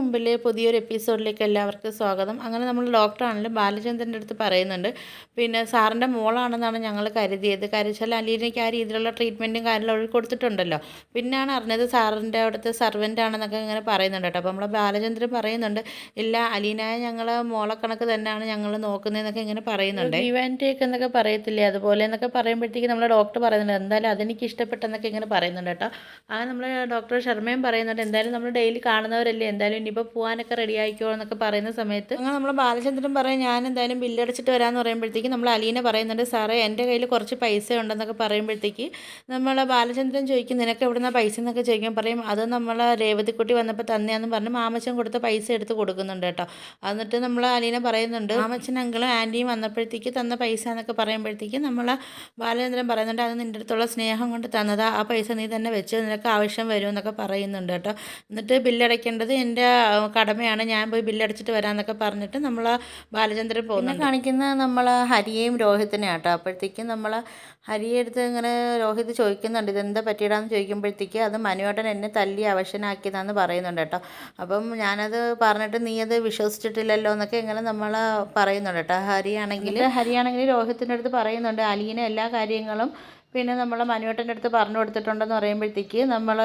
മുമ്പിൽ പുതിയൊരു എപ്പിസോഡിലേക്ക് എല്ലാവർക്കും സ്വാഗതം. അങ്ങനെ നമ്മൾ ഡോക്ടറാണെങ്കിലും ബാലചന്ദ്രൻ്റെ അടുത്ത് പറയുന്നുണ്ട്, പിന്നെ സാറിൻ്റെ മോളാണെന്നാണ് ഞങ്ങൾ കരുതിയത്. കാര്യം അലീനയ്ക്ക് ആ രീതിയിലുള്ള ട്രീറ്റ്മെൻറ്റും കാര്യങ്ങളും അവർ കൊടുത്തിട്ടുണ്ടല്ലോ. പിന്നെയാണ് അറിഞ്ഞത് സാറിൻ്റെ അവിടുത്തെ സർവൻ്റ് ആണെന്നൊക്കെ ഇങ്ങനെ പറയുന്നുണ്ട് കേട്ടോ. അപ്പോൾ നമ്മൾ ബാലചന്ദ്രൻ പറയുന്നുണ്ട്, ഇല്ല അലീനയെ ഞങ്ങൾ മോളെ കണക്ക് തന്നെയാണ് ഞങ്ങൾ നോക്കുന്നതെന്നൊക്കെ ഇങ്ങനെ പറയുന്നുണ്ട്. ഗീവ് ആൻഡ് ടേക്ക് എന്നൊക്കെ പറയത്തില്ലേ, അതുപോലെ എന്നൊക്കെ പറയുമ്പോഴത്തേക്ക് നമ്മൾ ഡോക്ടർ പറയുന്നുണ്ട് എന്തായാലും അതെനിക്ക് ഇഷ്ടപ്പെട്ടെന്നൊക്കെ ഇങ്ങനെ പറയുന്നുണ്ട് കേട്ടോ. ആ നമ്മൾ ഡോക്ടർ ശർമ്മയും പറയുന്നുണ്ട്, എന്തായാലും നമ്മൾ ഡെയിലി കാണുന്നവരല്ലേ, എന്തായാലും ഇനിയിപ്പോൾ പോകാനൊക്കെ റെഡി ആയിക്കോ എന്നൊക്കെ പറയുന്ന സമയത്ത് അങ്ങനെ നമ്മൾ ബാലചന്ദ്രൻ പറയും ഞാൻ എന്തായാലും ബില്ലടിച്ചിട്ട് വരാമെന്ന് പറയുമ്പോഴത്തേക്ക് നമ്മൾ അലീന പറയുന്നുണ്ട്, സാറേ എൻ്റെ കയ്യിൽ കുറച്ച് പൈസ ഉണ്ടെന്നൊക്കെ പറയുമ്പോഴത്തേക്ക് നമ്മൾ ബാലചന്ദ്രൻ ചോദിക്കും നിനക്ക് എവിടുന്ന പൈസ എന്നൊക്കെ ചോദിക്കാൻ പറയും അത് നമ്മൾ രേവതിക്കുട്ടി വന്നപ്പോൾ തന്നെയാണെന്ന് പറഞ്ഞ് മാമച്ചൻ കൊടുത്ത പൈസ എടുത്ത് കൊടുക്കുന്നുണ്ട് കേട്ടോ. എന്നിട്ട് നമ്മൾ അലീന പറയുന്നുണ്ട് മാമച്ചൻ അങ്കിളും ആൻറ്റിയും വന്നപ്പോഴത്തേക്ക് തന്ന പൈസ എന്നൊക്കെ പറയുമ്പോഴത്തേക്ക് നമ്മൾ ബാലചന്ദ്രൻ പറയുന്നുണ്ട് അത് നിൻ്റെ അടുത്തുള്ള സ്നേഹം കൊണ്ട് തന്നതാ, ആ പൈസ നീ തന്നെ വെച്ച് നിനക്ക് ആവശ്യം വരും എന്നൊക്കെ പറയുന്നുണ്ട് കേട്ടോ. എന്നിട്ട് ബില്ലടയ്ക്കേണ്ടത് എൻ്റെ കടമയാണ്, ഞാൻ പോയി ബില്ലടച്ചിട്ട് വരാമെന്നൊക്കെ പറഞ്ഞിട്ട് നമ്മൾ ബാലചന്ദ്രൻ പോകുന്നത് കാണിക്കുന്ന നമ്മൾ ഹരിയെയും രോഹിത്തിനെ ആട്ടോ. അപ്പോഴത്തേക്കും നമ്മൾ ഹരിയെ എടുത്ത് ഇങ്ങനെ രോഹിത് ചോദിക്കുന്നുണ്ട് ഇതെന്താ പറ്റിയിടാന്ന് ചോദിക്കുമ്പോഴത്തേക്ക് അത് മനുവേട്ടൻ എന്നെ തല്ലി അവശനാക്കിയതാന്ന് പറയുന്നുണ്ട് കേട്ടോ. അപ്പം ഞാനത് പറഞ്ഞിട്ട് നീ അത് വിശ്വസിച്ചിട്ടില്ലല്ലോ എന്നൊക്കെ ഇങ്ങനെ നമ്മൾ പറയുന്നുണ്ട് കേട്ടോ. ഹരിയാണെങ്കിൽ രോഹിത്തിൻ്റെ അടുത്ത് പറയുന്നുണ്ട് അലീന എല്ലാ കാര്യങ്ങളും പിന്നെ നമ്മൾ മനുവേട്ടൻ്റെ അടുത്ത് പറഞ്ഞു കൊടുത്തിട്ടുണ്ടെന്ന് പറയുമ്പോഴത്തേക്ക് നമ്മൾ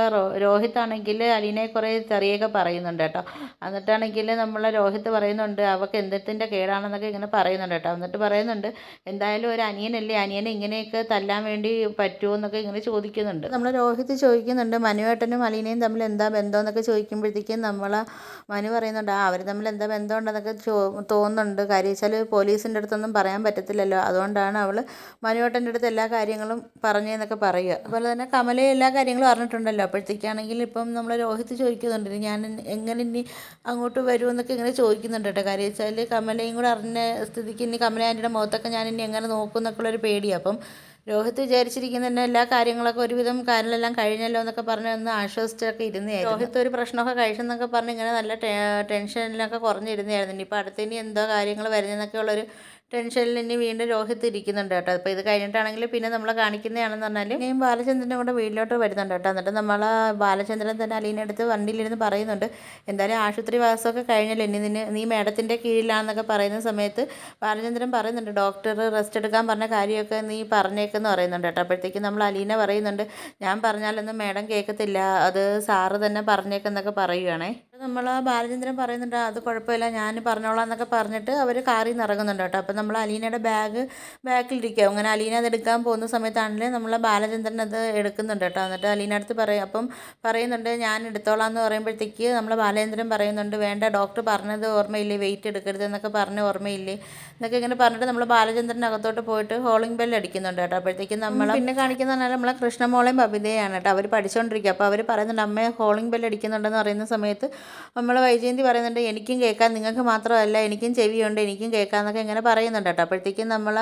രോഹിത്താണെങ്കിൽ അലീനയെ കുറേ ചെറിയൊക്കെ പറയുന്നുണ്ട് കേട്ടോ. എന്നിട്ടാണെങ്കിൽ നമ്മൾ രോഹിത്ത് പറയുന്നുണ്ട് അവൾക്ക് എന്തിൻ്റെ കേടാണെന്നൊക്കെ ഇങ്ങനെ പറയുന്നുണ്ട് കേട്ടോ. എന്നിട്ട് പറയുന്നുണ്ട് എന്തായാലും ഒരു അനിയനല്ലേ, അനിയനെ ഇങ്ങനെയൊക്കെ തല്ലാൻ വേണ്ടി പറ്റുമോ എന്നൊക്കെ ഇങ്ങനെ ചോദിക്കുന്നുണ്ട്. നമ്മൾ രോഹിത്ത് ചോദിക്കുന്നുണ്ട് മനുവേട്ടനും അലീനയും തമ്മിൽ എന്താ ബന്ധം എന്നൊക്കെ ചോദിക്കുമ്പോഴത്തേക്കും നമ്മൾ മനു പറയുന്നുണ്ട് അവർ തമ്മിൽ എന്താ ബന്ധം ഉണ്ടെന്നൊക്കെ തോന്നുന്നുണ്ട്. കാര്യം വെച്ചാൽ പോലീസിൻ്റെ അടുത്തൊന്നും പറയാൻ പറ്റത്തില്ലല്ലോ, അതുകൊണ്ടാണ് അവൾ മനുവേട്ടൻ്റെ അടുത്ത് എല്ലാ കാര്യങ്ങളും പറഞ്ഞതെന്നൊക്കെ പറയുക. അതുപോലെ തന്നെ കമലയും എല്ലാ കാര്യങ്ങളും അറിഞ്ഞിട്ടുണ്ടല്ലോ. അപ്പോഴത്തേക്കാണെങ്കിൽ ഇപ്പം നമ്മൾ രോഹിത്ത് ചോദിക്കുന്നുണ്ട് ഞാൻ എങ്ങനെ ഇനി അങ്ങോട്ട് വരുമെന്നൊക്കെ ഇങ്ങനെ ചോദിക്കുന്നുണ്ട് കേട്ടോ. കാര്യം വെച്ചാൽ കമലയും കൂടെ അറിഞ്ഞ സ്ഥിതിക്ക് ഇനി കമല ആൻറ്റിയുടെ മുഖത്തൊക്കെ ഞാൻ ഇനി എങ്ങനെ നോക്കും എന്നൊക്കെ ഉള്ളൊരു പേടിയാണ്. അപ്പം രോഹിത്ത് വിചാരിച്ചിരിക്കുന്ന തന്നെ എല്ലാ കാര്യങ്ങളൊക്കെ ഒരുവിധം കാര്യങ്ങളെല്ലാം കഴിഞ്ഞല്ലോ എന്നൊക്കെ പറഞ്ഞ് ഒന്ന് ആശ്വസിച്ചൊക്കെ ഇരുന്നതായിരുന്നു. രോഹിത്ത് ഒരു പ്രശ്നമൊക്കെ കഴിച്ചെന്നൊക്കെ പറഞ്ഞ് ഇങ്ങനെ നല്ല ടെൻഷനിലൊക്കെ കുറഞ്ഞിരുന്നതായിരുന്നു. ഇനിയിപ്പോൾ അടുത്തിനി എന്തോ കാര്യങ്ങൾ വരുന്നതെന്നൊക്കെ ഉള്ളൊരു ടെൻഷനിൽ ഇനി വീണ്ടും രോഹിത്ത് ഇരിക്കുന്നുണ്ട് കേട്ടോ. അപ്പോൾ ഇത് കഴിഞ്ഞിട്ടാണെങ്കിൽ പിന്നെ നമ്മൾ കാണിക്കുന്നതാണെന്ന് പറഞ്ഞാൽ ഇനിയും ബാലചന്ദ്രൻ്റെ കൂടെ വീട്ടിലോട്ട് വരുന്നുണ്ട് കേട്ടോ. എന്നിട്ട് നമ്മൾ ബാലചന്ദ്രൻ തന്നെ അലീനയുടെ അടുത്ത് വണ്ടിയിലിരുന്ന് പറയുന്നുണ്ട് എന്തായാലും ആശുപത്രി വാസമൊക്കെ കഴിഞ്ഞല്ലോ, ഇനി നീ മേഡത്തിൻ്റെ കീഴിലാണെന്നൊക്കെ പറയുന്ന സമയത്ത് ബാലചന്ദ്രൻ പറയുന്നുണ്ട് ഡോക്ടർ റെസ്റ്റ് എടുക്കാൻ പറഞ്ഞ കാര്യമൊക്കെ നീ പറഞ്ഞേക്കെന്ന് പറയുന്നുണ്ട് കേട്ടോ. അപ്പോഴത്തേക്കും നമ്മൾ അലീന പറയുന്നുണ്ട് ഞാൻ പറഞ്ഞാലൊന്നും മേഡം കേൾക്കത്തില്ല, അത് സാറ് തന്നെ പറഞ്ഞേക്കെന്നൊക്കെ പറയുകയാണേ. നമ്മൾ ബാലചന്ദ്രൻ പറയുന്നുണ്ട് അത് കുഴപ്പമില്ല ഞാൻ പറഞ്ഞോളാം എന്നൊക്കെ പറഞ്ഞിട്ട് അവർ കാറിൽ നിന്ന് ഇറങ്ങുന്നുണ്ട് കേട്ടോ. അപ്പം നമ്മൾ അലീനയുടെ ബാക്കിലിരിക്കുക, അങ്ങനെ അലീന അത് എടുക്കാൻ പോകുന്ന സമയത്താണെങ്കിൽ നമ്മൾ ബാലചന്ദ്രൻ അത് എടുക്കുന്നുണ്ട് കേട്ടോ. എന്നിട്ട് അലീന അടുത്ത് പറയും അപ്പം പറയുന്നുണ്ട് ഞാൻ എടുത്തോളാം എന്ന് പറയുമ്പോഴത്തേക്ക് നമ്മൾ ബാലചന്ദ്രൻ പറയുന്നുണ്ട് വേണ്ട ഡോക്ടർ പറഞ്ഞത് ഓർമ്മയില്ലേ വെയിറ്റ് എടുക്കരുത് എന്നൊക്കെ പറഞ്ഞ് ഓർമ്മയില്ലേ എന്നൊക്കെ ഇങ്ങനെ പറഞ്ഞിട്ട് നമ്മൾ ബാലചന്ദ്രൻ്റെ അകത്തോട്ട് പോയിട്ട് ഹോളിംഗ് ബെൽ അടിക്കുന്നുണ്ട് കേട്ടോ. അപ്പോഴത്തേക്കും നമ്മൾ പിന്നെ കാണിക്കുന്ന പറഞ്ഞാൽ നമ്മളെ കൃഷ്ണമോളെയും ബബിതയാണ് കേട്ടോ. അവർ പഠിച്ചുകൊണ്ടിരിക്കുക. അപ്പോൾ അവർ പറയുന്നുണ്ട് അമ്മയെ ഹോളിംഗ് ബെൽ അടിക്കുന്നുണ്ടെന്ന് പറയുന്ന സമയത്ത് നമ്മൾ വൈജയന്തി പറയുന്നുണ്ട് എനിക്കും കേൾക്കാം, നിങ്ങൾക്ക് മാത്രമല്ല എനിക്കും ചെവിയുണ്ട് എനിക്കും കേൾക്കാമെന്നൊക്കെ ഇങ്ങനെ പറയുന്നുണ്ട് കേട്ടോ. അപ്പോഴത്തേക്കും നമ്മൾ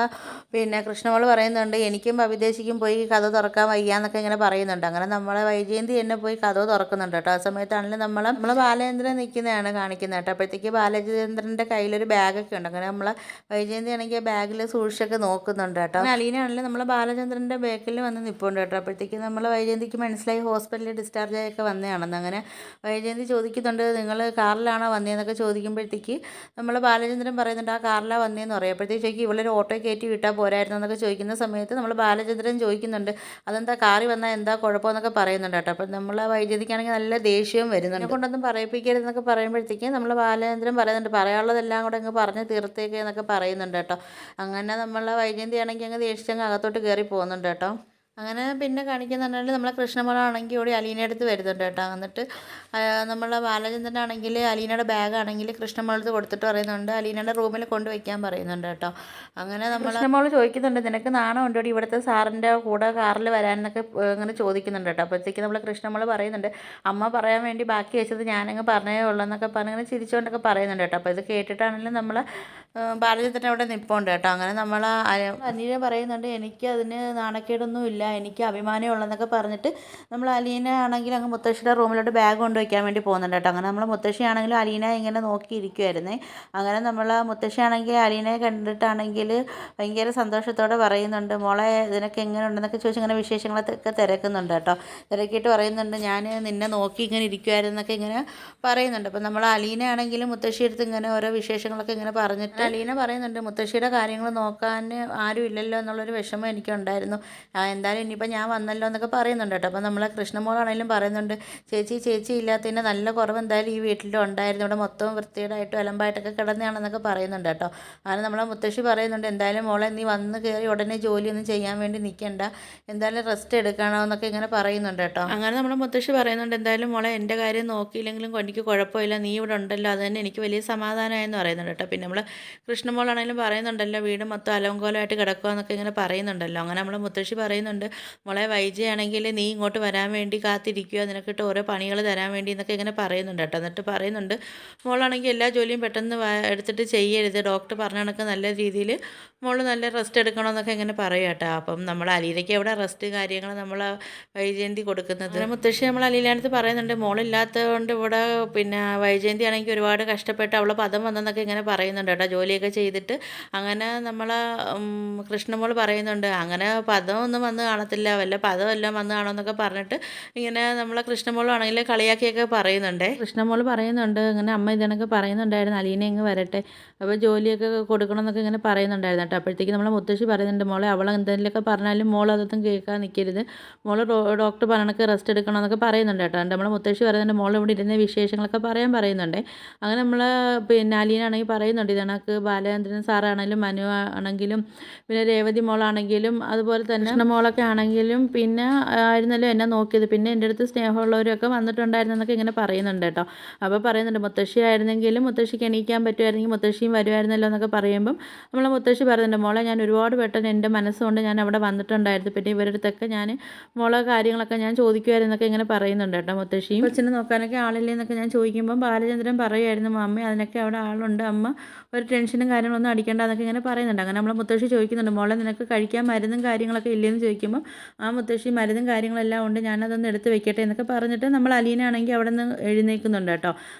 പിന്നെ കൃഷ്ണമോൾ പറയുന്നുണ്ട് എനിക്കും ബബിതേശിക്കും പോയി കഥ തുറക്കാൻ വയ്യാന്നൊക്കെ ഇങ്ങനെ പറയുന്നുണ്ട്. അങ്ങനെ നമ്മളെ വൈജയന്തി എന്നെ പോയി കഥ തുറക്കുന്നുണ്ട് കേട്ടോ. ആ സമയത്താണെങ്കിലും നമ്മൾ ബാലചന്ദ്രൻ നിൽക്കുന്നതാണ് കാണിക്കുന്നത് കേട്ടോ. അപ്പോഴത്തേക്ക് ബാലചന്ദ്രൻ്റെ കയ്യിലൊരു ബാഗൊക്കെ ഉണ്ട്. അങ്ങനെ നമ്മൾ വൈജയന്തി ആണെങ്കിൽ ബാഗിൽ സൂക്ഷിച്ചൊക്കെ നോക്കുന്നുണ്ട് കേട്ടോ. അലീന ആണെങ്കിലും നമ്മൾ ബാലചന്ദ്രൻ്റെ ബാക്കിൽ വന്ന് നിൽപ്പുണ്ട് കേട്ടോ. അപ്പോഴത്തേക്ക് നമ്മൾ വൈജയന്തിക്ക് മനസ്സിലായി ഹോസ്പിറ്റലിൽ ഡിസ്ചാർജ് ആയൊക്കെ വന്നതാണെന്ന്. അങ്ങനെ വൈജയന്തി ചോദിക്കുന്നുണ്ട് നിങ്ങൾ കാറിലാണോ വന്നതെന്നൊക്കെ ചോദിക്കുമ്പോഴത്തേക്ക് നമ്മൾ ബാലചന്ദ്രൻ പറയുന്നുണ്ട് ആ കാറിലാണ് വന്നതെന്ന് പറയും. അപ്പോഴത്തേക്ക് ചോദിക്കും ഇവളൊരു ഓട്ടോ കയറ്റി വിട്ടാൽ പോരായിരുന്നു എന്നൊക്കെ ചോദിക്കുന്ന സമയത്ത് നമ്മൾ ബാലചന്ദ്രൻ ചോദിക്കുന്നുണ്ട് അതെന്താ കാറി വന്നാൽ എന്താ കുഴപ്പമെന്നൊക്കെ പറയുന്നുണ്ട് കേട്ടോ. അപ്പം നമ്മൾ വൈദ്യുതിക്കാണെങ്കിൽ നല്ല ദേഷ്യവും വരുന്നുണ്ട്, കൊണ്ടൊന്നും പറയിപ്പിക്കരുതെന്നൊക്കെ പറയുമ്പോഴത്തേക്ക് നമ്മൾ ബാലചന്ദ്രൻ പറയുന്നുണ്ട് പറയാനുള്ളതെല്ലാം കൂടെ അങ്ങ് പറഞ്ഞ് തീർത്തേക്ക് എന്നൊക്കെ പറയുന്നുണ്ട് കേട്ടോ. അങ്ങനെ നമ്മൾ വൈജയന്തി ആണെങ്കിൽ അങ്ങ് ദേഷ്യങ്ങ് അകത്തോട്ട് കയറി പോകുന്നുണ്ട് കേട്ടോ. അങ്ങനെ പിന്നെ കാണിക്കുന്ന പറഞ്ഞാൽ നമ്മളെ കൃഷ്ണമോളാണെങ്കിൽ ഓടി അലീനയുടെ അടുത്ത് വരുന്നുണ്ട് കേട്ടോ. എന്നിട്ട് നമ്മളെ ബാലചന്ദ്രനാണെങ്കിൽ അലീനയുടെ ബാഗാണെങ്കിൽ കൃഷ്ണമോളത്ത് കൊടുത്തിട്ട് പറയുന്നുണ്ട് അലീനയുടെ റൂമിൽ കൊണ്ടുവയ്ക്കാൻ പറയുന്നുണ്ട് കേട്ടോ. അങ്ങനെ നമ്മൾ കൃഷ്ണമോൾ ചോദിക്കുന്നുണ്ട് നിനക്ക് നാണം ഉണ്ടോ ഇവിടുത്തെ സാറിൻ്റെ കൂടെ കാറിൽ വരാനെന്നൊക്കെ ഇങ്ങനെ ചോദിക്കുന്നുണ്ട് കേട്ടോ. അപ്പോഴത്തേക്ക് നമ്മൾ കൃഷ്ണമോൾ പറയുന്നുണ്ട് അമ്മ പറയാൻ വേണ്ടി ബാക്കി വെച്ചത് ഞാനങ്ങ് പറഞ്ഞേ ഉള്ളൂ എന്നൊക്കെ പറഞ്ഞ് ഇങ്ങനെ ചിരിച്ചുകൊണ്ടൊക്കെ പറയുന്നുണ്ട് കേട്ടോ. അപ്പോൾ ഇത് കേട്ടിട്ടാണെങ്കിലും നമ്മൾ ബാലചന്ദ്രൻ അവിടെ നിൽപ്പുണ്ട് കേട്ടോ. അങ്ങനെ നമ്മൾ അനില പറയുന്നുണ്ട് എനിക്ക് അതിന് നാണക്കേടൊന്നും ഇല്ല, എനിക്ക് അഭിമാനമേ ഉള്ളെന്നൊക്കെ പറഞ്ഞിട്ട് നമ്മൾ അലീന ആണെങ്കിൽ അങ്ങ് മുത്തശ്ശിയുടെ റൂമിലോട്ട് ബാഗ് കൊണ്ടുവയ്ക്കാൻ വേണ്ടി പോകുന്നുണ്ട് കേട്ടോ. അങ്ങനെ നമ്മൾ മുത്തശ്ശിയാണെങ്കിലും അലീന ഇങ്ങനെ നോക്കിയിരിക്കുമായിരുന്നേ. അങ്ങനെ നമ്മൾ മുത്തശ്ശിയാണെങ്കിൽ അലീനയെ കണ്ടിട്ടാണെങ്കിൽ ഭയങ്കര സന്തോഷത്തോടെ പറയുന്നുണ്ട്, മോളെ ഇതിനൊക്കെ എങ്ങനെ ഉണ്ടെന്നൊക്കെ ചോദിച്ച് ഇങ്ങനെ വിശേഷങ്ങളൊക്കെ തിരക്കുന്നുണ്ട് കേട്ടോ. തിരക്കിയിട്ട് പറയുന്നുണ്ട്, ഞാൻ നിന്നെ നോക്കി ഇങ്ങനെ ഇരിക്കുമായിരുന്നൊക്കെ ഇങ്ങനെ പറയുന്നുണ്ട്. അപ്പം നമ്മൾ അലീന ആണെങ്കിലും മുത്തശ്ശിയെടുത്ത് ഇങ്ങനെ ഓരോ വിശേഷങ്ങളൊക്കെ ഇങ്ങനെ പറഞ്ഞിട്ട് അലീന പറയുന്നുണ്ട്, മുത്തശ്ശിയുടെ കാര്യങ്ങൾ നോക്കാൻ ആരും ഇല്ലല്ലോ എന്നുള്ളൊരു വിഷമം എനിക്കുണ്ടായിരുന്നു. എന്തായാലും ഇനിയിപ്പോൾ ഞാൻ വന്നല്ലോ എന്നൊക്കെ പറയുന്നുണ്ട് കേട്ടോ. അപ്പോൾ നമ്മളെ കൃഷ്ണമോളാണെങ്കിലും പറയുന്നുണ്ട്, ചേച്ചി ഇല്ലാത്തതിൻ്റെ നല്ല കുറവ് എന്തായാലും ഈ വീട്ടിലും ഉണ്ടായിരുന്നു, ഇവിടെ മൊത്തവും വൃത്തികേടായിട്ടും അലമ്പായിട്ടൊക്കെ കിടന്നതാണെന്നൊക്കെ പറയുന്നുണ്ട് കേട്ടോ. അങ്ങനെ നമ്മളെ മുത്തശ്ശി പറയുന്നുണ്ട്, എന്തായാലും മോളെ നീ വന്ന് കയറി ഉടനെ ജോലിയൊന്നും ചെയ്യാൻ വേണ്ടി നിൽക്കണ്ട, എന്തായാലും റെസ്റ്റ് എടുക്കണമെന്നൊക്കെ ഇങ്ങനെ പറയുന്നുണ്ട് കേട്ടോ. അങ്ങനെ നമ്മളെ മുത്തശ്ശി പറയുന്നുണ്ട്, എന്തായാലും മോളെ എൻ്റെ കാര്യം നോക്കിയില്ലെങ്കിലും എനിക്ക് കുഴപ്പമില്ല, നീ ഇവിടെ ഉണ്ടല്ലോ, അത് തന്നെ എനിക്ക് വലിയ സമാധാനമായെന്ന് പറയുന്നുണ്ട് കേട്ടോ. പിന്നെ നമ്മൾ കൃഷ്ണമോളാണെങ്കിലും പറയുന്നുണ്ടല്ലോ, വീട് മൊത്തം അലങ്കോലമായിട്ട് കിടക്കുക എന്നൊക്കെ ഇങ്ങനെ പറയുന്നുണ്ടല്ലോ. അങ്ങനെ നമ്മൾ മുത്തശ്ശി പറയുന്നുണ്ട്, മോളെ വൈജയാണെങ്കിൽ നീ ഇങ്ങോട്ട് വരാൻ വേണ്ടി കാത്തിരിക്കുക, നിനക്കിട്ട് ഓരോ പണികൾ തരാൻ വേണ്ടി എന്നൊക്കെ ഇങ്ങനെ പറയുന്നുണ്ട് കേട്ടോ. എന്നിട്ട് പറയുന്നുണ്ട്, മോളാണെങ്കിൽ എല്ലാ ജോലിയും പെട്ടെന്ന് എടുത്തിട്ട് ചെയ്യരുത്, ഡോക്ടർ പറഞ്ഞ കണക്ക് നല്ല രീതിയിൽ മോള് നല്ല റെസ്റ്റ് എടുക്കണമെന്നൊക്കെ ഇങ്ങനെ പറയും കേട്ടോ. അപ്പം നമ്മൾ അലീലയ്ക്ക് എവിടെ റെസ്റ്റ് കാര്യങ്ങൾ നമ്മൾ വൈജയന്തി കൊടുക്കുന്നത്. മുത്തശ്ശി നമ്മൾ അലീലാനത്ത് പറയുന്നുണ്ട്, മോളില്ലാത്തത് കൊണ്ട് ഇവിടെ പിന്നെ വൈജയന്തി ആണെങ്കിൽ ഒരുപാട് കഷ്ടപ്പെട്ട് അവളെ പദം വന്നെന്നൊക്കെ ഇങ്ങനെ പറയുന്നുണ്ട് കേട്ടോ, ജോലിയൊക്കെ ചെയ്തിട്ട്. അങ്ങനെ നമ്മൾ കൃഷ്ണമോൾ പറയുന്നുണ്ട്, അങ്ങനെ പദമൊന്നും വന്ന് കാണത്തില്ല, വല്ല പദമെല്ലാം വന്ന് കാണുമെന്നൊക്കെ പറഞ്ഞിട്ട് ഇങ്ങനെ നമ്മളെ കൃഷ്ണമോളാണെങ്കിൽ കളിയാക്കിയൊക്കെ പറയുന്നുണ്ട്. കൃഷ്ണമോൾ പറയുന്നുണ്ട്, ഇങ്ങനെ അമ്മ ഇതിനൊക്കെ പറയുന്നുണ്ടായിരുന്നു അലീന ഇങ്ങ് വരട്ടെ, അപ്പോൾ ജോലിയൊക്കെ കൊടുക്കണം എന്നൊക്കെ ഇങ്ങനെ പറയുന്നുണ്ടായിരുന്നു കേട്ടോ. അപ്പോഴത്തേക്ക് നമ്മളെ മുത്തശ്ശി പറയുന്നുണ്ട്, മോളെ അവൾ എന്തെങ്കിലുമൊക്കെ പറഞ്ഞാലും മോൾ അതൊന്നും കേൾക്കാൻ നിൽക്കരുത്, മോൾ ഡോക്ടർ പറഞ്ഞൊക്കെ റെസ്റ്റ് എടുക്കണം എന്നൊക്കെ പറയുന്നുണ്ട് കേട്ടോ. നമ്മളെ മുത്തശ്ശി പറയുന്നുണ്ട്, മോൾ ഇവിടെ ഇരുന്ന വിശേഷങ്ങളൊക്കെ പറയുന്നുണ്ട്. അങ്ങനെ നമ്മൾ പിന്നെ അലീനാണെങ്കിൽ പറയുന്നുണ്ട്, ഇതണക്ക് ബാലചന്ദ്രൻ സാറാണെങ്കിലും മനു ആണെങ്കിലും പിന്നെ രേവതി മോളാണെങ്കിലും അതുപോലെ തന്നെ കൃഷ്ണമോളൊക്കെ ആണെങ്കിലും പിന്നെ ആയിരുന്നല്ലോ എന്നെ നോക്കിയത്, പിന്നെ എൻ്റെ അടുത്ത് സ്നേഹമുള്ളവരൊക്കെ വന്നിട്ടുണ്ടായിരുന്നു എന്നൊക്കെ ഇങ്ങനെ പറയുന്നുണ്ട് കേട്ടോ. അപ്പോൾ പറയുന്നുണ്ട്, മുത്തശ്ശി ആയിരുന്നെങ്കിലും മുത്തശ്ശിക്ക് എണീക്കാൻ പറ്റുമായിരുന്നെങ്കിൽ മുത്തശ്ശിയും വരുമായിരുന്നല്ലോ എന്നൊക്കെ പറയുമ്പം നമ്മളെ മുത്തശ്ശി പറയുന്നുണ്ട്, മോളെ ഞാൻ ഒരുപാട് പെട്ടെന്ന് എൻ്റെ മനസ്സുകൊണ്ട് ഞാൻ അവിടെ വന്നിട്ടുണ്ടായിരുന്നു, പിന്നെ ഇവരുടെ അടുത്തൊക്കെ ഞാൻ മോളെ കാര്യങ്ങളൊക്കെ ഞാൻ ചോദിക്കുമായിരുന്നൊക്കെ ഇങ്ങനെ പറയുന്നുണ്ട് കേട്ടോ. മുത്തശ്ശിയും കൊച്ചിനെ നോക്കാനൊക്കെ ആളില്ലേ എന്നൊക്കെ ഞാൻ ചോദിക്കുമ്പം ബാലചന്ദ്രൻ പറയുമായിരുന്നു, അമ്മ അതിനൊക്കെ അവിടെ ആളുണ്ട്, അമ്മ ഒരു ടെൻഷനും കാര്യങ്ങളൊന്നും അടിക്കേണ്ട എന്നൊക്കെ ഇങ്ങനെ പറയുന്നുണ്ട്. അങ്ങനെ നമ്മളെ മുത്തശ്ശി ചോദിക്കുന്നുണ്ട്, മോളെ നിനക്ക് കഴിക്കാൻ മരുന്നും കാര്യങ്ങളൊക്കെ ഇല്ലയെന്ന് ചോദിക്കുമ്പോൾ ആ മുത്തശ്ശി മരുന്നും കാര്യങ്ങളെല്ലാം ഉണ്ട്, ഞാനതൊന്ന് എടുത്ത് വെക്കട്ടെ എന്നൊക്കെ പറഞ്ഞിട്ട് നമ്മൾ അലീന ആണെങ്കിൽ അവിടെ നിന്ന് എഴുന്നേൽക്കുന്നുണ്ട് കേട്ടോ.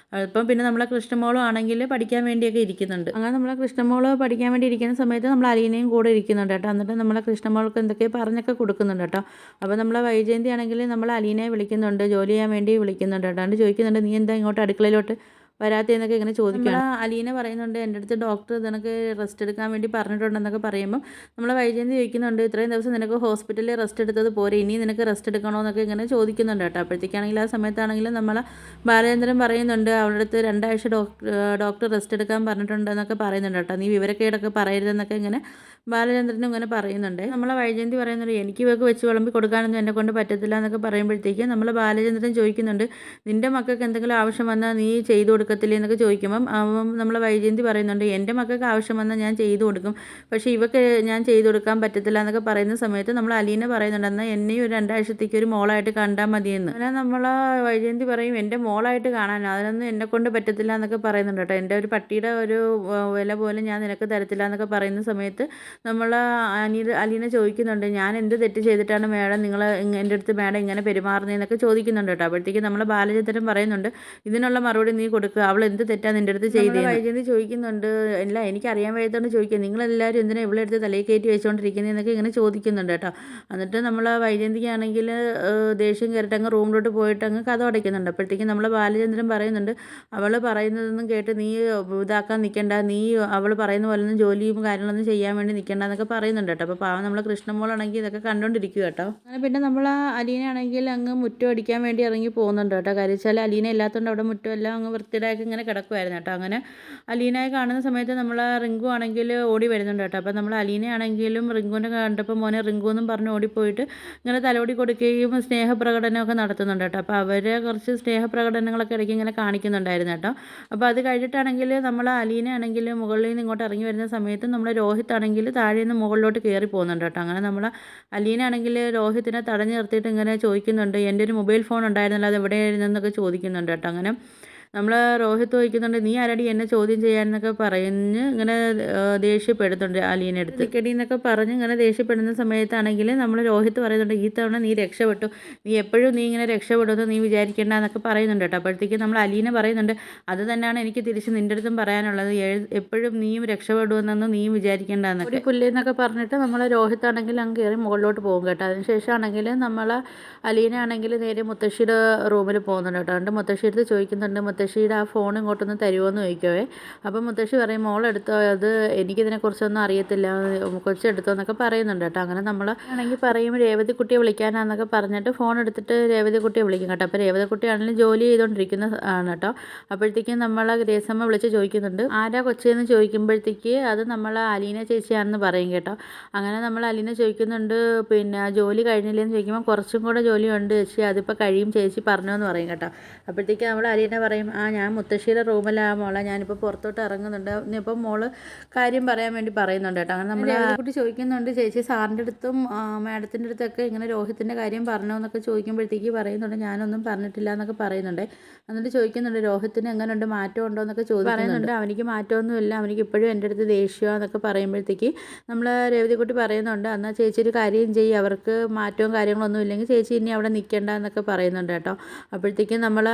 അപ്പം പിന്നെ നമ്മളെ കൃഷ്ണമോളും ആണെങ്കിൽ പഠിക്കാൻ വേണ്ടിയൊക്കെ ഇരിക്കുന്നുണ്ട്. അങ്ങനെ നമ്മളെ കൃഷ്ണമോൾ പഠിക്കാൻ വേണ്ടി ഇരിക്കുന്ന സമയത്ത് നമ്മൾ അലീനയും കൂടെ ഇരിക്കുന്നുണ്ട് കേട്ടോ. എന്നിട്ട് നമ്മളെ കൃഷ്ണമോൾക്ക് എന്തൊക്കെ പറഞ്ഞൊക്കെ കൊടുക്കുന്നുണ്ട് കേട്ടോ. അപ്പോൾ നമ്മളെ വൈജയന്തി ആണെങ്കിൽ നമ്മൾ അലീനയെ വിളിക്കുന്നുണ്ട്, ജോലി ചെയ്യാൻ വേണ്ടി വിളിക്കുന്നുണ്ട് കേട്ടോ. അതുകൊണ്ട് ചോദിക്കുന്നുണ്ട്, നീ എന്താ ഇങ്ങോട്ട് അടുക്കളയിലോട്ട് വരാത്തതെന്നൊക്കെ ഇങ്ങനെ ചോദിക്കുക. അലീന പറയുന്നുണ്ട്, എൻ്റെ അടുത്ത് ഡോക്ടർ നിനക്ക് റെസ്റ്റ് എടുക്കാൻ വേണ്ടി പറഞ്ഞിട്ടുണ്ടെന്നൊക്കെ പറയുമ്പം നമ്മളെ വൈജയന്തി ചോദിക്കുന്നുണ്ട്, ഇത്രയും ദിവസം നിനക്ക് ഹോസ്പിറ്റലിൽ റെസ്റ്റ് എടുത്തത് പോരെ, ഇനി നിനക്ക് റെസ്റ്റ് എടുക്കണോ എന്നൊക്കെ ഇങ്ങനെ ചോദിക്കുന്നുണ്ട് കേട്ടോ. അപ്പോഴത്തേക്കാണെങ്കിൽ ആ സമയത്താണെങ്കിലും നമ്മളെ ബാലചന്ദ്രൻ പറയുന്നുണ്ട്, അവളുടെ അടുത്ത് 2 ആഴ്ച ഡോക്ടർ റെസ്റ്റ് എടുക്കാൻ പറഞ്ഞിട്ടുണ്ടെന്നൊക്കെ പറയുന്നുണ്ട് കേട്ടോ. നീ വിവരക്കേടൊക്കെ പറയരുതെന്നൊക്കെ ഇങ്ങനെ ബാലചന്ദ്രനും ഇങ്ങനെ പറയുന്നുണ്ട്. നമ്മളെ വൈജയന്തി പറയുന്നുണ്ട്, എനിക്ക് ഇവർക്ക് വെച്ച് വിളമ്പി കൊടുക്കാനൊന്നും എന്നെ കൊണ്ട് പറ്റത്തില്ല എന്നൊക്കെ പറയുമ്പോഴത്തേക്ക് നമ്മൾ ബാലചന്ദ്രൻ ചോദിക്കുന്നുണ്ട്, നിൻ്റെ മക്കൾക്ക് എന്തെങ്കിലും ആവശ്യം വന്നാൽ നീ ചെയ്തു കൊടുക്കത്തില്ലേ എന്നൊക്കെ ചോദിക്കുമ്പം നമ്മളെ വൈജയന്തി പറയുന്നുണ്ട്, എൻ്റെ മക്കൾക്ക് ആവശ്യം വന്നാൽ ഞാൻ ചെയ്തു കൊടുക്കും, പക്ഷേ ഇവക്ക് ഞാൻ ചെയ്തു കൊടുക്കാൻ പറ്റത്തില്ല എന്നൊക്കെ പറയുന്ന സമയത്ത് നമ്മൾ അലീന പറയുന്നുണ്ട്, എന്നാൽ എന്നെയും ഒരു 2 ആഴ്ചത്തേക്ക് ഒരു മോളായിട്ട് കണ്ടാൽ മതിയെന്ന്. അങ്ങനെ നമ്മളെ വൈജയന്തി പറയും, എൻ്റെ മോളായിട്ട് കാണാൻ അതിനൊന്നും എന്നെ കൊണ്ട് പറ്റത്തില്ല എന്നൊക്കെ പറയുന്നുണ്ട് കേട്ടോ. എൻ്റെ ഒരു പട്ടിയുടെ ഒരു വില പോലും ഞാൻ നിനക്ക് തരത്തില്ല എന്നൊക്കെ പറയുന്ന സമയത്ത് നമ്മൾ അലീന ചോദിക്കുന്നുണ്ട്, ഞാൻ എന്ത് തെറ്റ് ചെയ്തിട്ടാണ് മേഡം നിങ്ങൾ എൻ്റെ അടുത്ത് മേഡം ഇങ്ങനെ പെരുമാറുന്നതെന്നൊക്കെ ചോദിക്കുന്നുണ്ട് കേട്ടോ. അപ്പോഴത്തേക്ക് നമ്മൾ ബാലചന്ദ്രൻ പറയുന്നുണ്ട്, ഇതിനുള്ള മറുപടി നീ കൊടുക്കുക, അവൾ എന്ത് തെറ്റാണ് നിൻ്റെ അടുത്ത് ചെയ്തത്. വൈജയന്തി ചോദിക്കുന്നുണ്ട്, അല്ല എനിക്കറിയാൻ വയ്യാത്തതുകൊണ്ട് ചോദിക്കുക, നിങ്ങളെല്ലാവരും എന്തിനാണ് ഇവിടെ അടുത്ത് തലയിൽ കയറ്റി വെച്ചുകൊണ്ടിരിക്കുന്നതെന്നൊക്കെ ഇങ്ങനെ ചോദിക്കുന്നുണ്ട് കേട്ടോ. എന്നിട്ട് നമ്മൾ വൈജയന്തിക്കാണെങ്കിൽ ദേഷ്യം കയറിയിട്ട് അങ്ങ് റൂമിലോട്ട് പോയിട്ട് അങ്ങ് കഥ അടയ്ക്കുന്നുണ്ട്. അപ്പോഴത്തേക്കും നമ്മൾ ബാലചന്ദ്രൻ പറയുന്നുണ്ട്, അവൾ പറയുന്നതൊന്നും കേട്ട് നീ ഇതാക്കാൻ നിൽക്കണ്ട, നീ അവൾ പറയുന്ന പോലെ ഒന്നും ജോലിയും കാര്യങ്ങളൊന്നും ചെയ്യാൻ വേണ്ടി നിൽക്കണ്ട എന്നൊക്കെ പറയുന്നുണ്ട് കേട്ടോ. അപ്പോൾ പാവം നമ്മൾ കൃഷ്ണമോളാണെങ്കിൽ ഇതൊക്കെ കണ്ടുകൊണ്ടിരിക്കുക കേട്ടോ. അങ്ങനെ പിന്നെ നമ്മൾ അലീനയാണെങ്കിൽ അങ്ങ് മുറ്റം അടിക്കാൻ വേണ്ടി ഇറങ്ങി പോകുന്നുണ്ട് കേട്ടോ. കാര്യം വെച്ചാൽ അലീന ഇല്ലാത്തതുകൊണ്ട് അവിടെ മുറ്റം എല്ലാം അങ്ങ് വൃത്തിയാക്കി ഇങ്ങനെ കിടക്കുമായിരുന്നു കേട്ടോ. അങ്ങനെ അലീനയെ കാണുന്ന സമയത്ത് നമ്മൾ റിങ്കു ആണെങ്കിൽ ഓടി വരുന്നുണ്ട് കേട്ടോ. അപ്പോൾ നമ്മൾ അലീനയാണെങ്കിലും റിങ്കുവിനെ കണ്ടപ്പോൾ മോനെ റിങ്കു എന്നും പറഞ്ഞ് ഓടിപ്പോയിട്ട് ഇങ്ങനെ തലോടി കൊടുക്കുകയും സ്നേഹപ്രകടനമൊക്കെ നടത്തുന്നുണ്ട് കേട്ടോ. അപ്പോൾ അവർ കുറച്ച് സ്നേഹപ്രകടനങ്ങളൊക്കെ ഇടയ്ക്ക് ഇങ്ങനെ കാണിക്കുന്നുണ്ടായിരുന്നു കേട്ടോ. അപ്പോൾ അത് കഴിഞ്ഞിട്ടാണെങ്കിൽ നമ്മൾ അലീനയാണെങ്കിൽ മുകളിൽ നിന്ന് ഇങ്ങോട്ട് ഇറങ്ങി വരുന്ന സമയത്ത് നമ്മൾ രോഹിത് ആണെങ്കിൽ താഴെ നിന്ന് മുകളിലോട്ട് കയറി പോകുന്നുണ്ട് കേട്ടോ. അങ്ങനെ നമ്മൾ അലീനാണെങ്കിൽ രോഹിത്തിനെ തടഞ്ഞു നിർത്തിയിട്ട് ഇങ്ങനെ ചോദിക്കുന്നുണ്ട്, എൻ്റെ ഒരു മൊബൈൽ ഫോൺ ഉണ്ടായിരുന്നല്ലോ, അത് എവിടെയായിരുന്നു എന്നൊക്കെ ചോദിക്കുന്നുണ്ട് കേട്ടോ. അങ്ങനെ നമ്മൾ രോഹിത് ചോദിക്കുന്നുണ്ട് നീ ആരടി എന്നെ ചോദ്യം ചെയ്യാനെന്നൊക്കെ പറഞ്ഞ് ഇങ്ങനെ ദേഷ്യപ്പെടുന്നുണ്ട് അലീനെ അടുത്ത് ടിക്കടി എന്നൊക്കെ പറഞ്ഞ് ഇങ്ങനെ ദേഷ്യപ്പെടുന്ന സമയത്താണെങ്കിൽ നമ്മൾ രോഹിത് പറയുന്നുണ്ട് ഈ തവണ നീ രക്ഷപ്പെട്ടു, നീ എപ്പോഴും നീ ഇങ്ങനെ രക്ഷപ്പെടുമെന്ന് നീ വിചാരിക്കേണ്ട എന്നൊക്കെ പറയുന്നുണ്ട് കേട്ടോ. അപ്പോഴത്തേക്ക് നമ്മൾ അലീന പറയുന്നുണ്ട് അത് തന്നെയാണ് എനിക്ക് തിരിച്ച് നിൻ്റെ അടുത്തും പറയാനുള്ളത്, എപ്പോഴും നീയും രക്ഷപ്പെടുമെന്നൊന്നും നീയും വിചാരിക്കേണ്ടെന്നൊക്കെ പുല്ലേന്നൊക്കെ പറഞ്ഞിട്ട് നമ്മൾ രോഹിത് ആണെങ്കിൽ അങ്ങ് കയറി മുകളിലോട്ട് പോകും കേട്ടോ. അതിനുശേഷം ആണെങ്കിൽ നമ്മൾ അലീന ആണെങ്കിൽ നേരെ മുത്തശ്ശിയുടെ റൂമിൽ പോകുന്നുണ്ട് കേട്ടോ. എന്നിട്ട് മുത്തശ്ശി അടുത്ത് ചോദിക്കുന്നുണ്ട് മുത്തശ്ശിയുടെ ആ ഫോൺ ഇങ്ങോട്ടൊന്ന് തരുമോ എന്ന് ചോദിക്കുവേ. അപ്പം മുത്തശ്ശി പറയും മോളെടുത്തോ, അത് എനിക്കിതിനെക്കുറിച്ചൊന്നും അറിയത്തില്ല, കൊച്ചെടുത്തോ എന്നൊക്കെ പറയുന്നുണ്ട് കേട്ടോ. അങ്ങനെ നമ്മൾ ആണെങ്കിൽ പറയും രേവതി കുട്ടിയെ വിളിക്കാനാന്നൊക്കെ പറഞ്ഞിട്ട് ഫോൺ എടുത്തിട്ട് രേവതി കുട്ടിയെ വിളിക്കും കേട്ടോ. അപ്പോൾ രേവതി കുട്ടിയാണെങ്കിലും ജോലി ചെയ്തുകൊണ്ടിരിക്കുന്ന ആണ് കേട്ടോ. അപ്പോഴത്തേക്കും നമ്മൾ ഗ്രേസമ്മ വിളിച്ച് ചോദിക്കുന്നുണ്ട് ആരാ കൊച്ചെന്ന് ചോദിക്കുമ്പോഴത്തേക്ക് അത് നമ്മൾ അലീന ചേച്ചിയാണെന്ന് പറയും കേട്ടോ. അങ്ങനെ നമ്മൾ അലീന ചോദിക്കുന്നുണ്ട് പിന്നെ ജോലി കഴിഞ്ഞില്ലേന്ന് ചോദിക്കുമ്പോൾ കുറച്ചും കൂടെ ജോലിയുണ്ട് ചേച്ചി, അതിപ്പോൾ കഴിയും ചേച്ചി പറഞ്ഞു എന്ന് പറയും കേട്ടോ. അപ്പോഴത്തേക്ക് നമ്മൾ അലീന പറയും ഞാൻ മുത്തശ്ശിയുടെ റൂമിലാണ് മോളെ, ഞാനിപ്പോൾ പുറത്തോട്ട് ഇറങ്ങുന്നുണ്ട്, ഇനിയിപ്പം മോള് കാര്യം പറയാൻ വേണ്ടി പറയുന്നുണ്ട് കേട്ടോ. അങ്ങനെ നമ്മൾ കുട്ടി ചോദിക്കുന്നുണ്ട് ചേച്ചി സാറിൻ്റെ അടുത്തും മാഡത്തിൻ്റെ അടുത്തൊക്കെ ഇങ്ങനെ രോഹിത്തിൻ്റെ കാര്യം പറഞ്ഞോ എന്നൊക്കെ ചോദിക്കുമ്പോഴത്തേക്ക് പറയുന്നുണ്ട് ഞാനൊന്നും പറഞ്ഞിട്ടില്ല എന്നൊക്കെ പറയുന്നുണ്ട്. എന്നിട്ട് ചോദിക്കുന്നുണ്ട് രോഹിത്തിന് എങ്ങനെയുണ്ട്, മാറ്റം ഉണ്ടോ എന്നൊക്കെ പറയുന്നുണ്ട്. അവനിക്ക് മാറ്റമൊന്നുമില്ല, അവനിക്ക് ഇപ്പോഴും എൻ്റെ അടുത്ത് ദേഷ്യമാണെന്നൊക്കെ പറയുമ്പോഴത്തേക്ക് നമ്മൾ രേവതിക്കുട്ടി പറയുന്നുണ്ട് എന്നാൽ ചേച്ചി ഒരു കാര്യം ചെയ്യും, അവർക്ക് മാറ്റവും കാര്യങ്ങളൊന്നും ഇല്ലെങ്കിൽ ചേച്ചി ഇനി അവിടെ നിൽക്കേണ്ട എന്നൊക്കെ പറയുന്നുണ്ട് കേട്ടോ. അപ്പോഴത്തേക്കും നമ്മൾ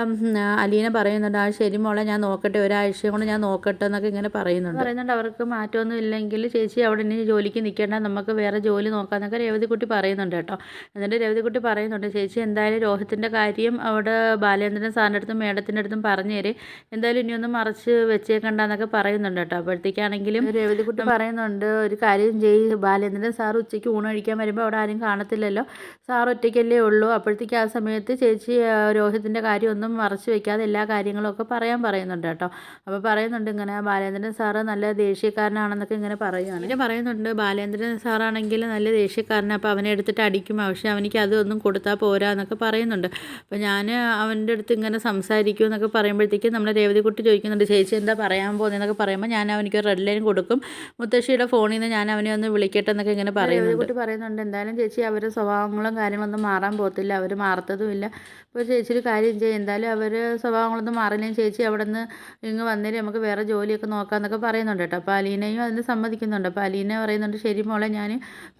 അലീന പറയുന്നുണ്ട് ശരി മോളെ ഞാൻ നോക്കട്ടെ, ഒരാഴ്ചയും കൊണ്ട് ഞാൻ നോക്കട്ടെ എന്നൊക്കെ ഇങ്ങനെ പറയുന്നുണ്ട് അവർക്ക് മാറ്റമൊന്നും ഇല്ലെങ്കിൽ ചേച്ചി അവിടെ ഇനി ജോലിക്ക് നിൽക്കേണ്ട, നമുക്ക് വേറെ ജോലി നോക്കാമെന്നൊക്കെ രേവതിക്കുട്ടി പറയുന്നുണ്ട് കേട്ടോ. എന്നിട്ട് രേവതിക്കുട്ടി പറയുന്നുണ്ട് ചേച്ചി എന്തായാലും രോഹിത്തിൻ്റെ കാര്യം അവിടെ ബാലേന്ദ്രൻ സാറിൻ്റെ അടുത്തും മേഡത്തിൻ്റെ അടുത്തും പറഞ്ഞു തരേ, എന്തായാലും ഇനിയൊന്നും മറച്ച് വെച്ചേക്കണ്ടെന്നൊക്കെ പറയുന്നുണ്ട് കേട്ടോ. അപ്പോഴത്തേക്കാണെങ്കിലും രേവതിക്കുട്ടി പറയുന്നുണ്ട് ഒരു കാര്യം ബാലേന്ദ്രൻ സാർ ഉച്ചയ്ക്ക് ഊണ് കഴിക്കാൻ വരുമ്പോൾ അവിടെ ആരും കാണത്തില്ലല്ലോ, സാർ ഒറ്റയ്ക്കല്ലേ ഉള്ളൂ, അപ്പോഴത്തേക്ക് ആ സമയത്ത് ചേച്ചി രോഹിത്തിൻ്റെ കാര്യമൊന്നും മറച്ച് വെക്കാതെ എല്ലാ കാര്യങ്ങളും ഒക്കെ പറയുന്നുണ്ട് കേട്ടോ. അപ്പോൾ പറയുന്നുണ്ട് ഇങ്ങനെ ബാലേന്ദ്രൻ സാറ് നല്ല ദേഷ്യക്കാരനാണെന്നൊക്കെ ഇങ്ങനെ പറയുകയാണ്. പിന്നെ പറയുന്നുണ്ട് ബാലേന്ദ്രൻ സാറാണെങ്കിൽ നല്ല ദേഷ്യക്കാരനാണ്, അപ്പോൾ അവനെ എടുത്തിട്ട് അടിക്കും, പക്ഷേ അവനിക്ക് അതൊന്നും കൊടുത്താൽ പോരാ എന്നൊക്കെ പറയുന്നുണ്ട്. അപ്പോൾ ഞാൻ അവൻ്റെ അടുത്ത് ഇങ്ങനെ സംസാരിക്കും എന്നൊക്കെ പറയുമ്പോഴത്തേക്കും നമ്മൾ രേവതിക്കുട്ടി ചോദിക്കുന്നുണ്ട് ചേച്ചി എന്താ പറയാൻ പോകുന്നതെന്നൊക്കെ പറയുമ്പോൾ ഞാൻ അവനിക്ക് റെഡ് ലൈൻ കൊടുക്കും, മുത്തശ്ശിയുടെ ഫോണിൽ നിന്ന് ഞാൻ അവനെ ഒന്ന് വിളിക്കട്ടെ എന്നൊക്കെ ഇങ്ങനെ രേവതിക്കുട്ടി പറയുന്നുണ്ട് എന്തായാലും ചേച്ചി അവരുടെ സ്വഭാവങ്ങളും കാര്യങ്ങളൊന്നും മാറാൻ പോകത്തില്ല, അവർ മാറത്തതുമില്ല. അപ്പോൾ ചേച്ചി ഒരു കാര്യം ചെയ്യും, എന്തായാലും അവർ സ്വഭാവങ്ങളൊന്നും മാറില്ലെങ്കിൽ ചേച്ചി അവിടെ നിന്ന് ഇങ്ങ് വന്നേരം നമുക്ക് വേറെ ജോലിയൊക്കെ നോക്കാമെന്നൊക്കെ പറയുന്നുണ്ട് കേട്ടോ. അപ്പോൾ അലീനയും അതിന് സമ്മതിക്കുന്നുണ്ട്. അപ്പോൾ അലീന പറയുന്നുണ്ട് ശരി മോളെ ഞാൻ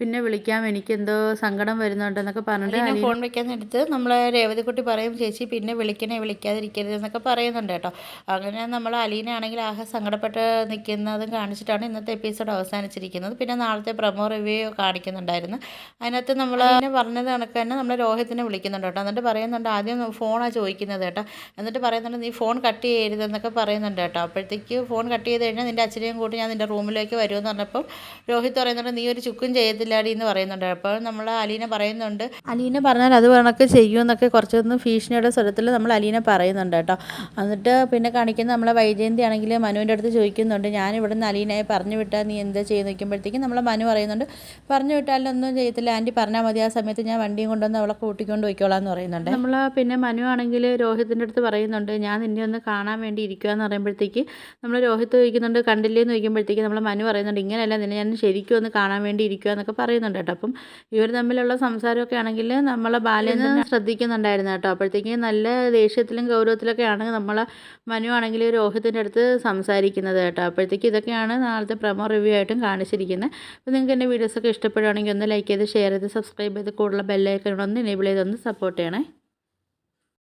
പിന്നെ വിളിക്കാം, എനിക്ക് എന്തോ സങ്കടം വരുന്നുണ്ടെന്നൊക്കെ പറഞ്ഞിട്ട് ഫോൺ വെക്കാനെടുത്ത് നമ്മൾ രേവതിക്കുട്ടി പറയും ചേച്ചി പിന്നെ വിളിക്കാതിരിക്കരുത് എന്നൊക്കെ പറയുന്നുണ്ട് കേട്ടോ. അങ്ങനെ നമ്മൾ അലീന ആണെങ്കിൽ ആകെ സങ്കടപ്പെട്ട് നിൽക്കുന്നതും കാണിച്ചിട്ടാണ് ഇന്നത്തെ എപ്പിസോഡ് അവസാനിച്ചിരിക്കുന്നത്. പിന്നെ നാളത്തെ പ്രൊമോ റിവ്യൂ കാണിക്കുന്നുണ്ടായിരുന്നു. അതിനകത്ത് നമ്മൾ പറഞ്ഞത് കണക്ക് തന്നെ നമ്മൾ രോഹിത്തിനെ വിളിക്കുന്നുണ്ട് കേട്ടോ. എന്നിട്ട് പറയുന്നുണ്ട് ആദ്യം ഫോണാണ് ചോദിക്കുന്നത് കേട്ടോ. എന്നിട്ട് പറയുന്നുണ്ട് നീ ഫോൺ കട്ട് ചെയ്യരുതെന്നൊക്കെ പറയുന്നുണ്ട് കേട്ടോ. അപ്പോഴത്തേക്ക് ഫോൺ കട്ട് ചെയ്ത് കഴിഞ്ഞാൽ നിൻ്റെ അച്ഛനെയും കൂട്ടി ഞാൻ നിൻ്റെ റൂമിലേക്ക് വരുമെന്ന് പറഞ്ഞപ്പോൾ രോഹിത് പറയുന്നുണ്ട് നീ ഒരു ചുക്കും ചെയ്യത്തില്ലാടി എന്ന് പറയുന്നുണ്ട്. അപ്പോൾ നമ്മൾ അലീന പറയുന്നുണ്ട് അലീന പറഞ്ഞാൽ അത് കണക്ക് ചെയ്യുമെന്നൊക്കെ കുറച്ചൊന്ന് ഭീഷണിയുടെ സ്വരത്തിൽ നമ്മൾ അലീന പറയുന്നുണ്ട് കേട്ടോ. എന്നിട്ട് പിന്നെ കാണിക്കുന്നത് നമ്മളെ വൈജയന്തി ആണെങ്കിൽ മനുവിൻ്റെ അടുത്ത് ചോദിക്കുന്നുണ്ട് ഞാൻ ഇവിടെ നിന്ന് അലീനയെ പറഞ്ഞു വിട്ടാൽ നീ എന്താ ചെയ്ത് നിൽക്കുമ്പോഴത്തേക്കും നമ്മളെ മനു പറയുന്നുണ്ട് പറഞ്ഞു വിട്ടാലൊന്നും ചെയ്യത്തില്ല ആൻറ്റി പറഞ്ഞാൽ മതി, ആ സമയത്ത് ഞാൻ വണ്ടിയും കൊണ്ടുവന്ന് അവളെ കൂട്ടിക്കൊണ്ട് പോയിക്കോളാം എന്ന് പറയുന്നുണ്ട്. നമ്മൾ പിന്നെ മനു ആണെങ്കിൽ രോഹിത്തിൻ്റെ അടുത്ത് പറയുന്നുണ്ട് ഞാൻ നിന്നെ ഒന്ന് കാണാൻ വേണ്ടി ഇരിക്കുക എന്ന് പറയുമ്പോഴത്തേക്ക് നമ്മൾ രോഹിത്ത് ചോദിക്കുന്നുണ്ട് കണ്ടില്ലേ എന്ന് ചോദിക്കുമ്പോഴത്തേക്ക് നമ്മൾ മനു പറയുന്നുണ്ട് ഇങ്ങനെയല്ല നിന്നെ ഞാൻ ശരിക്കും ഒന്ന് കാണാൻ വേണ്ടി ഇരിക്കുക എന്നൊക്കെ പറയുന്നുണ്ട് കേട്ടോ. അപ്പം ഇവർ തമ്മിലുള്ള സംസാരമൊക്കെ ആണെങ്കിൽ നമ്മളെ ബാലേന്ദ്രൻ ശ്രദ്ധിക്കുന്നുണ്ടായിരുന്നു കേട്ടോ. അപ്പോഴത്തേക്ക് നല്ല ദേഷ്യത്തിലും ഗൗരവത്തിലൊക്കെയാണ് നമ്മളെ മനു ആണെങ്കിൽ രോഹിത്തിൻ്റെ അടുത്ത് സംസാരിക്കുന്നത് കേട്ടോ. അപ്പോഴത്തേക്ക് ഇതൊക്കെയാണ് നാളത്തെ പ്രൊമോ റിവ്യൂ ആയിട്ടും കാണിച്ചിരിക്കുന്നത്. അപ്പോൾ നിങ്ങൾക്ക് എൻ്റെ വീഡിയോസൊക്കെ ഇഷ്ടപ്പെടുകയാണെങ്കിൽ ഒന്ന് ലൈക്ക് ചെയ്ത് ഷെയർ ചെയ്ത് സബ്സ്ക്രൈബ് ചെയ്ത് കൂടുതൽ ബെല്ലൈക്കൺ ഒന്ന് എനേബിൾ ചെയ്ത് ഒന്ന് സപ്പോർട്ട് ചെയ്യണേ.